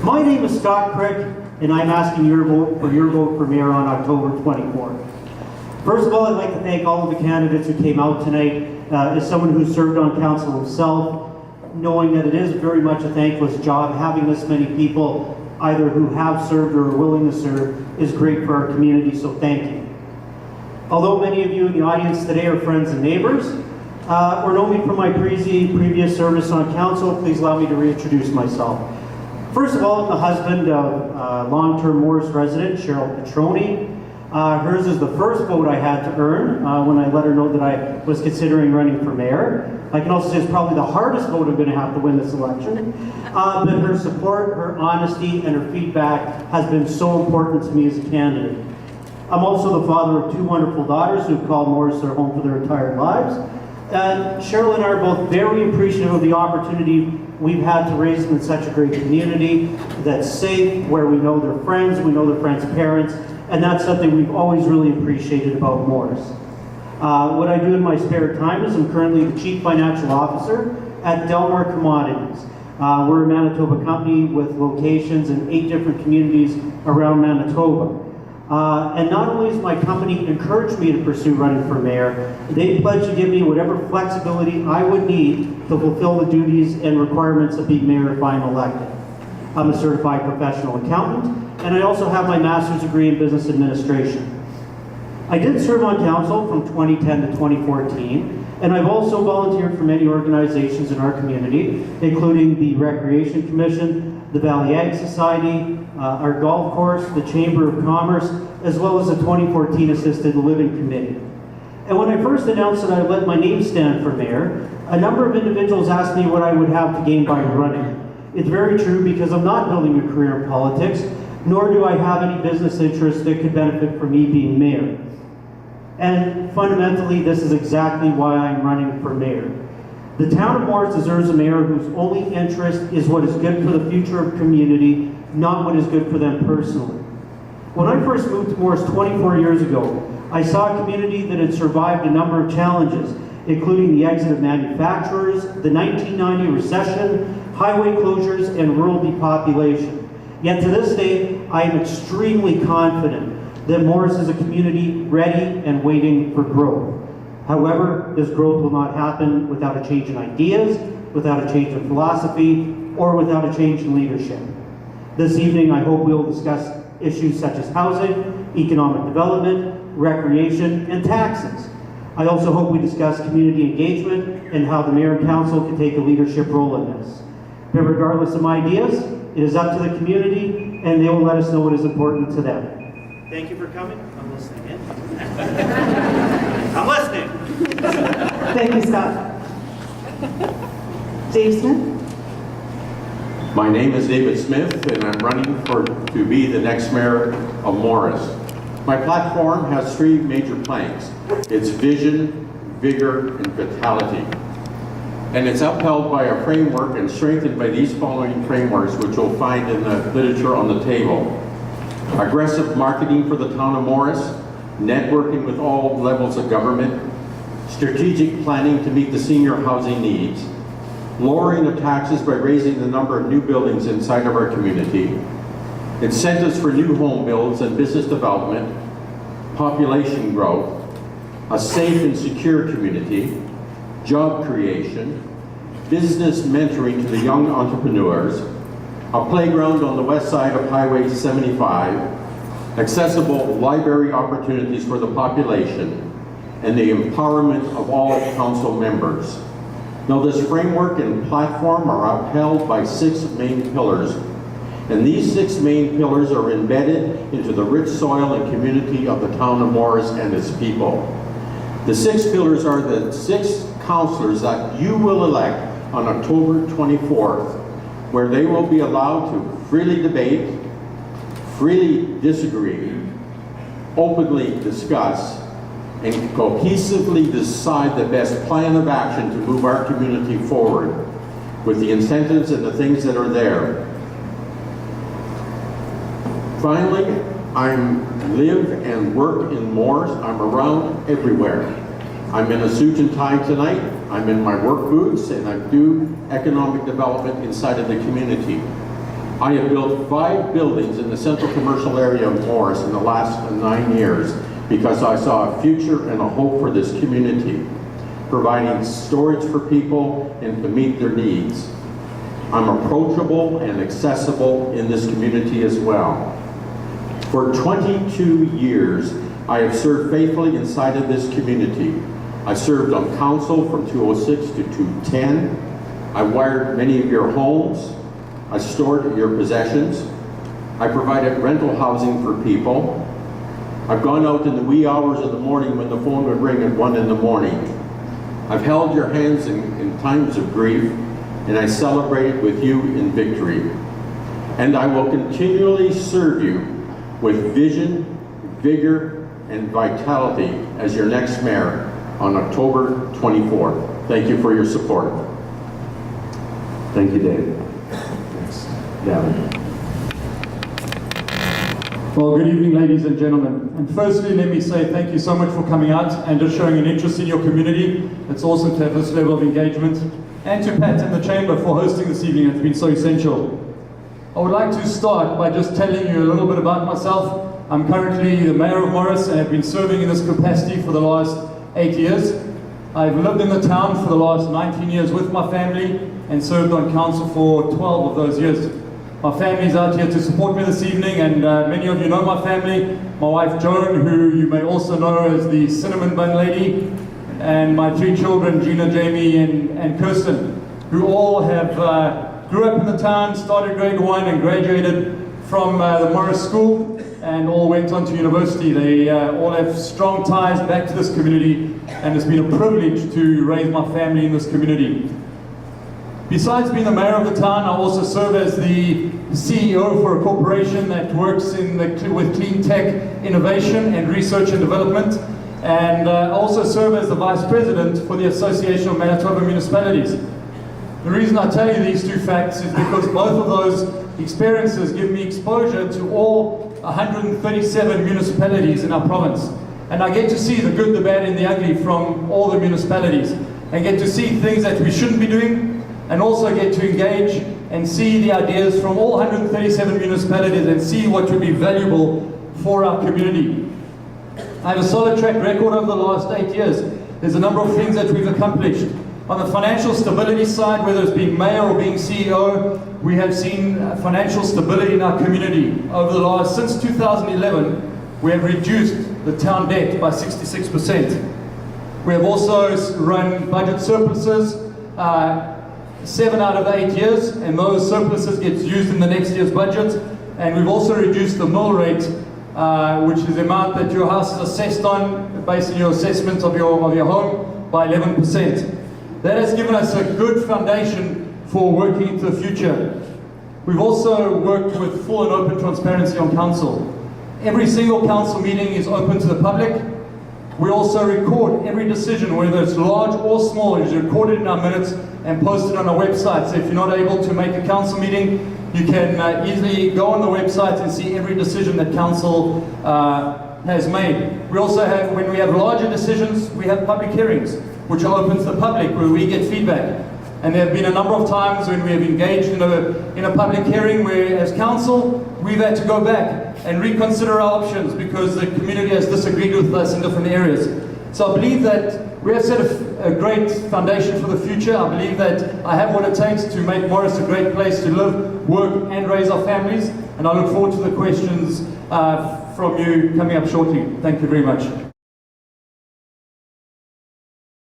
My name is Scott Crick, and I'm asking your vote for mayor on October 24th. First of all, I'd like to thank all of the candidates who came out tonight. As someone who served on council himself, knowing that it is very much a thankless job, having this many people either who have served or are willing to serve is great for our community, so thank you. Although many of you in the audience today are friends and neighbors, or know me from my previous service on council, please allow me to reintroduce myself. First of all, I'm the husband of long-term Morris resident, Cheryl Petroni. Hers is the first vote I had to earn when I let her know that I was considering running for mayor. I can also say it's probably the hardest vote I'm going to have to win this election. But her support, her honesty, and her feedback has been so important to me as a candidate. I'm also the father of two wonderful daughters who've called Morris their home for their entire lives. And Cheryl and I are both very appreciative of the opportunity we've had to raise them in such a great community that's safe, where we know their friends, we know their friends' parents, and that's something we've always really appreciated about Morris. What I do in my spare time is I'm currently the Chief Financial Officer at Delmar Commodities. We're a Manitoba company with locations in 8 different communities around Manitoba. And not only has my company encouraged me to pursue running for mayor, they pledged to give me whatever flexibility I would need to fulfill the duties and requirements of being mayor if I'm elected. I'm a certified professional accountant, and I also have my master's degree in business administration. I did serve on council from 2010 to 2014, and I've also volunteered for many organizations in our community, including the Recreation Commission, the Valley Ag Society, our golf course, the Chamber of Commerce, as well as the 2014 Assisted Living Committee. And when I first announced that I would let my name stand for mayor, a number of individuals asked me what I would have to gain by running. It's very true, because I'm not building a career in politics, nor do I have any business interests that could benefit from me being mayor. And fundamentally, this is exactly why I'm running for mayor. The town of Morris deserves a mayor whose only interest is what is good for the future of the community, not what is good for them personally. When I first moved to Morris 24 years ago, I saw a community that had survived a number of challenges, including the exit of manufacturers, the 1990 recession, highway closures, and rural depopulation. Yet to this day, I am extremely confident that Morris is a community ready and waiting for growth. However, this growth will not happen without a change in ideas, without a change in philosophy, or without a change in leadership. This evening, I hope we'll discuss issues such as housing, economic development, recreation, and taxes. I also hope we discuss community engagement and how the mayor and council can take a leadership role in this. But regardless of my ideas, it is up to the community, and they will let us know what is important to them. Thank you for coming. I'm listening in. I'm listening. Thank you, Scott. Dave Smith? My name is David Smith, and I'm running to be the next mayor of Morris. My platform has 3 major planks. It's vision, vigor, and vitality. And it's upheld by a framework and strengthened by these following frameworks, which you'll find in the literature on the table. Aggressive marketing for the town of Morris, networking with all levels of government, strategic planning to meet the senior housing needs, lowering of taxes by raising the number of new buildings inside of our community, incentives for new home builds and business development, population growth, a safe and secure community, job creation, business mentoring to the young entrepreneurs, a playground on the west side of Highway 75, accessible library opportunities for the population, and the empowerment of all council members. Now, this framework and platform are upheld by 6 main pillars, and these 6 main pillars are embedded into the rich soil and community of the town of Morris and its people. The 6 pillars are the 6 councillors that you will elect on October 24th, where they will be allowed to freely debate, freely disagree, openly discuss, and cohesively decide the best plan of action to move our community forward with the incentives and the things that are there. Finally, I live and work in Morris. I'm around everywhere. I'm in a suit and tie tonight. I'm in my work boots, and I do economic development inside of the community. I have built 5 buildings in the central commercial area of Morris in the last 9 years because I saw a future and a hope for this community, providing storage for people and to meet their needs. I'm approachable and accessible in this community as well. For 22 years, I have served faithfully inside of this community. I served on council from 2006 to 2010. I wired many of your homes. I stored your possessions. I provided rental housing for people. I've gone out in the wee hours of the morning when the phone would ring at 1 in the morning. I've held your hands in times of grief, and I celebrated with you in victory. And I will continually serve you with vision, vigor, and vitality as your next mayor on October 24th. Thank you for your support. Thank you, David. Thanks. Gavin. Well, good evening, ladies and gentlemen. And firstly, let me say thank you so much for coming out and just showing an interest in your community. It's awesome to have this level of engagement. And to Pat and the Chamber for hosting this evening. It's been so essential. I would like to start by just telling you a little bit about myself. I'm currently the Mayor of Morris and have been serving in this capacity for the last 8 years. I've lived in the town for the last 19 years with my family and served on council for 12 of those years. My family's out here to support me this evening, and many of you know my family. My wife Joan, who you may also know as the Cinnamon Bun Lady, and my 3 children, Gina, Jamie, and Kirsten, who all have grew up in the town, started grade 1 and graduated from the Morris School, and all went on to university. They all have strong ties back to this community, and it's been a privilege to raise my family in this community. Besides being the mayor of the town, I also serve as the CEO for a corporation that works with clean tech innovation and research and development. And I also serve as the Vice President for the Association of Manitoba Municipalities. The reason I tell you these 2 facts is because both of those experiences give me exposure to all 137 municipalities in our province. And I get to see the good, the bad, and the ugly from all the municipalities. I get to see things that we shouldn't be doing, and also get to engage and see the ideas from all 137 municipalities and see what would be valuable for our community. I have a solid track record over the last 8 years. There's a number of things that we've accomplished. On the financial stability side, whether it's being mayor or being CEO, we have seen financial stability in our community. Since 2011, we have reduced the town debt by 66%. We have also run budget surpluses 7 out of 8 years, and those surpluses get used in the next year's budget. And we've also reduced the mill rate, which is the amount that your house is assessed on based on your assessment of your home, by 11%. That has given us a good foundation for working into the future. We've also worked with full and open transparency on council. Every single council meeting is open to the public. We also record every decision, whether it's large or small. It is recorded in our minutes and posted on our website. So if you're not able to make a council meeting, you can easily go on the website and see every decision that council has made. We also have, when we have larger decisions, we have public hearings, which are open to the public, where we get feedback. And there have been a number of times when we have engaged in a public hearing where, as council, we've had to go back and reconsider our options because the community has disagreed with us in different areas. So I believe that we have set a great foundation for the future. I believe that I have what it takes to make Morris a great place to live, work, and raise our families. And I look forward to the questions from you coming up shortly. Thank you very much.